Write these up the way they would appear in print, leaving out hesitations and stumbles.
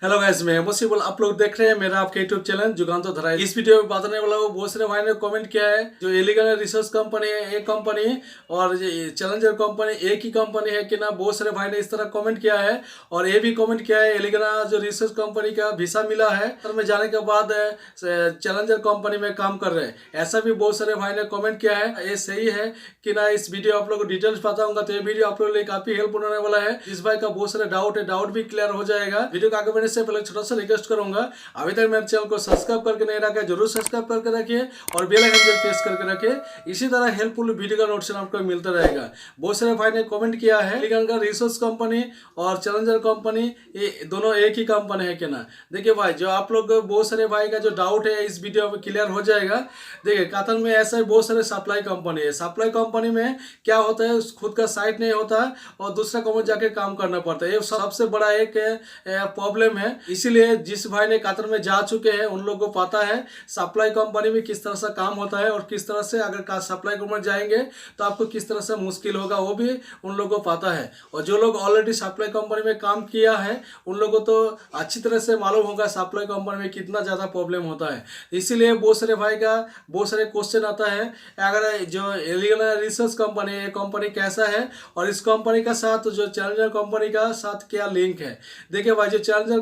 Hello guys, मैं मुसीबल आप लोग देख रहे हैं मेरा आपके यूट्यूब चैनल जुगांतो धराई। इस वीडियो में बताने वाला हूँ, बहुत सारे भाई ने कमेंट किया है जो एलिगन रिसर्च कंपनी है, एक कंपनी और चैलेंजर कंपनी एक ही कंपनी है कि ना। बहुत सारे भाई ने इस तरह कमेंट किया है और ये भी कमेंट किया है एलिगन जो रिसर्च कंपनी का वीसा मिला है तो में जाने के बाद चैलेंजर कंपनी में काम कर रहे हैं, ऐसा भी बहुत सारे भाई ने कमेंट किया है। ये सही है कि ना। इस वीडियो आप लोग को डिटेल्स बताऊंगा तो ये वीडियो आप लोगों के लिए काफी हेल्पफुल होने वाला है। इस भाई का बहुत सारे डाउट है, डाउट भी क्लियर हो जाएगा। वीडियो को आगे बढ़ने से पहले छोटा सा रिक्वेस्ट करूंगा, अभी तक मेरे चैनल को सब्सक्राइब करके नहीं रखा है जरूर सब्सक्राइब करके रखिए और बेल आइकन जरूर प्रेस करके रखिए। इसी तरह हेल्पफुल वीडियो का नोटिफिकेशन आपको मिलता रहेगा। बहुत सारे भाई ने कमेंट किया है एलिगन का रिसर्च कंपनी और चैलेंजर कंपनी ये दोनों एक ही कंपनी है क्या ना। देखिए भाई, जो आप लोग बहुत सारे भाई का जो डाउट है इस वीडियो में क्लियर हो जाएगा। देखिए कतर में ऐसा ही बहुत सारे सप्लाई कंपनी है। सप्लाई कंपनी में क्या होता है, खुद का साइट नहीं होता और दूसरा कंपनी जाके काम करना पड़ता है। ये सबसे बड़ा एक प्रॉब्लम है। इसीलिए जिस भाई ने कतर में जा चुके हैं उन लोगों को पता है सप्लाई कंपनी में किस तरह से काम होता है और किस तरह से अगर सप्लाई कंपनी जाएंगे तो आपको किस तरह से मुश्किल होगा, वो भी उन लोगों को पता है। और जो लोग ऑलरेडी सप्लाई कंपनी में काम किया है उन लोगों को तो अच्छी तरह से मालूम होगा सप्लाई कंपनी में कितना ज़्यादा प्रॉब्लम होता है। इसीलिए बहुत सारे भाई का बहुत सारे क्वेश्चन आता है अगर जो एलिगन रिसर्च कंपनी है, कंपनी कैसा है और इस कंपनी का साथ जो चैलेंजर कंपनी का साथ क्या लिंक है। देखिए भाई, जो चैलेंजर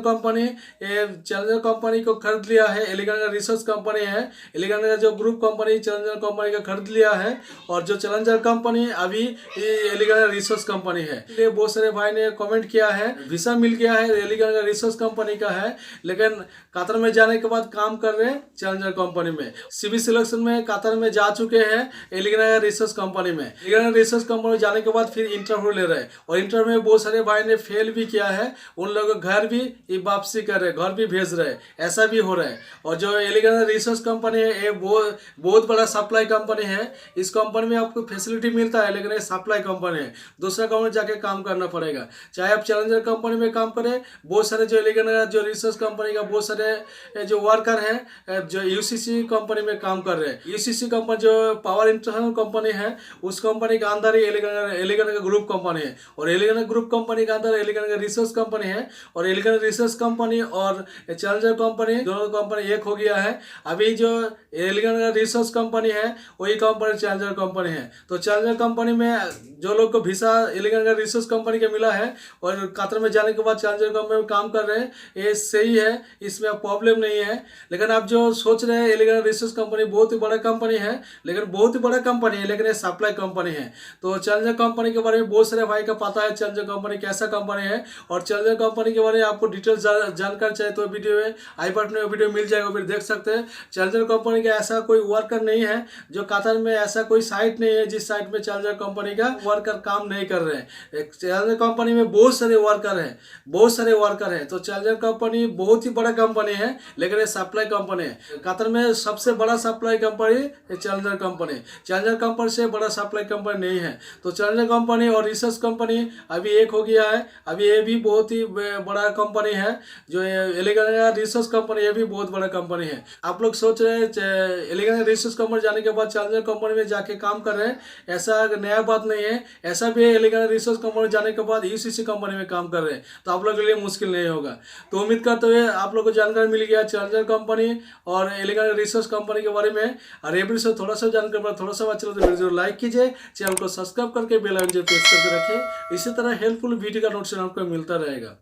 कंपनी को खरीद लिया है, एलिगन का रिसर्च कंपनी है, एलिगन का जो ग्रुप कंपनी चैलेंजर कंपनी का खरीद लिया है और जो चैलेंजर कंपनी अभी एलिगन रिसर्च कंपनी है। इसलिए बहुत सारे भाई ने कमेंट किया है वीसा मिल गया है, एलिगन रिसर्च कंपनी का है, लेकिन कतर में जाने के बाद काम कर रहे हैं चैलेंजर कंपनी में। सिविल सिलेक्शन में कतर में जा चुके हैं एलिगन रिसर्च कंपनी में। एलिगन रिसर्च कंपनी में जाने के बाद फिर इंटरव्यू ले रहे हैं और इंटरव्यू में बहुत सारे भाई ने फेल भी किया है। उन लोगों घर भी वापसी कर रहे, घर भी भेज रहे, ऐसा भी हो रहा है। और जो एलिगन रिसर्च कंपनी है ये बहुत बड़ा सप्लाई कंपनी है। इस कंपनी में आपको फैसिलिटी मिलता है, लेकिन ये सप्लाई कंपनी है, दूसरा कंपनी जाके काम करना पड़ेगा। चाहे आप चैलेंजर कंपनी में काम करें, बहुत सारे जो एलिगन जो रिसर्च कंपनी का बहुत सारे जो वर्कर हैं जो यूसीसी कंपनी में काम कर रहे हैं। यूसीसी कंपनी जो पावर इंटरनेशनल कंपनी है उस कंपनी के अंदर ही एलिगन का ग्रुप कंपनी है और एलिगन ग्रुप कंपनी के अंदर एलिगन का रिसर्च कंपनी है और एलिगन रिसर्च कंपनी और चैलेंजर कंपनी दोनों कंपनी एक हो गया है। अभी जो एलिगन का रिसर्च कंपनी है वही कंपनी चैलेंजर कंपनी है। तो चैलेंजर कंपनी में जो लोग को वीसा एलिगन का रिसर्च कंपनी का मिला है और कतर में जाने के बाद चैलेंजर कंपनी में काम कर रहे हैं, ये सही है, इसमें प्रॉब्लम नहीं है। लेकिन आप जो सोच रहे हैं एलिगन रिसर्च कंपनी बहुत ही बड़ा कंपनी है, लेकिन बहुत ही बड़ा कंपनी है, लेकिन ये सप्लाई कंपनी है। तो चैलेंजर कंपनी के बारे में बहुत सारे भाई का पता है चैलेंजर कंपनी कैसा कंपनी है और चैलेंजर कंपनी के बारे में आपको डिटेल्स जानकारी चाहिए तो वीडियो में आई बटन में वीडियो मिल जाएगा, फिर देख सकते हैं। चैलेंजर कंपनी का ऐसा कोई वर्कर नहीं है, जो कतर में ऐसा कोई साइट नहीं है जिस साइट में चैलेंजर कंपनी का वर्कर काम नहीं कर रहे हैं। चैलेंजर कंपनी में बहुत सारे वर्कर हैं, बहुत सारे वर्कर हैं। तो चैलेंजर कंपनी बहुत ही बड़ा कंपनी है, लेकिन ये सप्लाई कंपनी है। कतर में सबसे बड़ा supply company challenger company, challenger company से बड़ा सप्लाई कंपनी नहीं है। तो चैलेंजर कंपनी और रिसर्च कंपनी अभी एक हो गया है। अभी ये भी बहुत ही बड़ा कंपनी है। जो एलिगन रिसर्च कंपनी ये भी बहुत बड़ा कंपनी है। आप लोग सोच रहे हैं एलिगन रिसर्च कंपनी जाने के बाद चैलेंजर कंपनी में जाके काम कर रहे हैं, ऐसा नया बात नहीं है। ऐसा भी है एलिगन रिसर्च कंपनी जाने के बाद यूसीसी कंपनी में काम कर रहे हैं, तो आप लोग के लिए मुश्किल नहीं होगा। तो उम्मीद करते हुए आप लोग को जानकारी मिल गया चैलेंजर कंपनी और एलिगन रिसर्च कंपनी के बारे में। और ये वीडियो थोड़ा सा जानकारी थोड़ा सा अच्छा लगे तो वीडियो लाइक कीजिए, चैनल को सब्सक्राइब करके बेल आइकन प्रेस करके रखिए। इसी तरह हेल्पफुल वीडियो का नोटिफिकेशन आपको मिलता रहेगा।